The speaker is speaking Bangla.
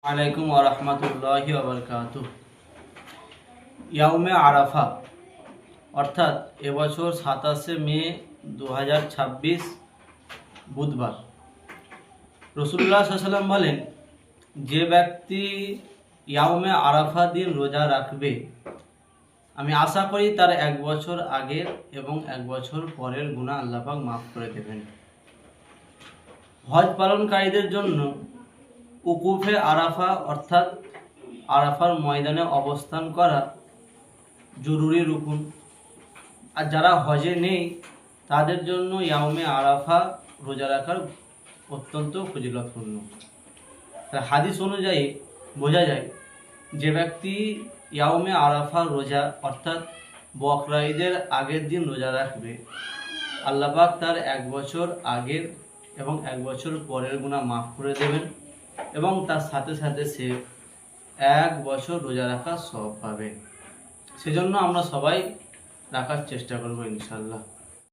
আলাইকুম ওয়া রাহমাতুল্লাহি ওয়া বারাকাতুহু। ইয়াউমে আরাফা অর্থাৎ এবছর 27শে মে 2026 বুধবার। রাসূলুল্লাহ সাল্লাল্লাহু আলাইহি ওয়াসাল্লাম বলেন, যে ব্যক্তি ইয়াউমে আরাফা দিন রোজা রাখবে, আমি আশা করি তার 1 বছর আগের এবং 1 বছর পরের গুনাহ আল্লাহ পাক মাফ করে দেবেন। হজ পালনকারীদের জন্য উকুফে আরাফা অর্থাৎ আরাফার ময়দানে অবস্থান করা জরুরি রুকুন। আর যারা হজে নেই তাদের জন্য ইয়াউমে আরাফা রোজা রাখার অত্যন্ত ফজিলতপূর্ণ। হাদিস অনুযায়ী বোঝা যায়, যে ব্যক্তি ইয়াউমে আরাফা রোজা অর্থাৎ বকরা ঈদের আগের দিন রোজা রাখবে, আল্লাহ পাক তার 1 বছর আগের এবং 1 বছর পরের গুনাহ মাফ করে দেবেন এবং তার সাথে সাথে সে 1 বছর রোজা রাখার সওয়াব পাবে। সেজন্য আমরা সবাই রাখার চেষ্টা করব ইনশাআল্লাহ।